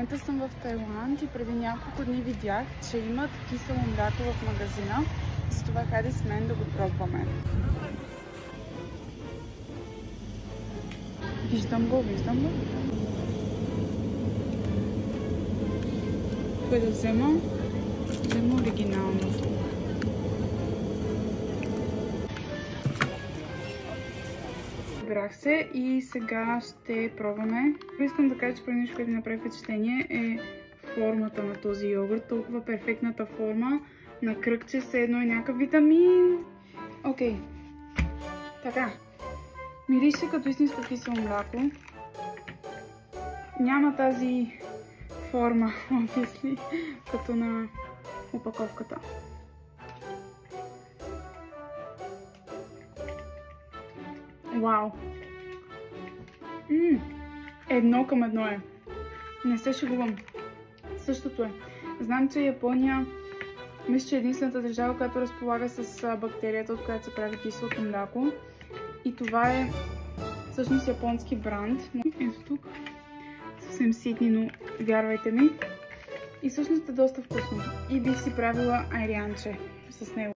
момента съм в Тайланд и преди няколко дни видях, че имат кисело мляко в магазина. Затова хайде с мен да го пробваме. Виждам го. Кой да взема? Взема оригинално. Събрах се и сега ще пробваме. Искам да кажа, че преди нещо, което ми направи впечатление, е формата на този йогурт. Толкова перфектната форма на кръгче, все едно е някакъв витамин. Окей. Така. Мирише като истинско кисело мляко. Няма тази форма, обвисли, като на опаковката. Вау! Едно към едно е. Не се шегувам. Същото е. Знам, че Япония мисля, че е единствената държава, която разполага с бактерията, от която се прави киселото мляко. И това е всъщност японски бранд. Ето тук. Съвсем ситни, но вярвайте ми. И всъщност е доста вкусно. И бих си правила айрянче с него.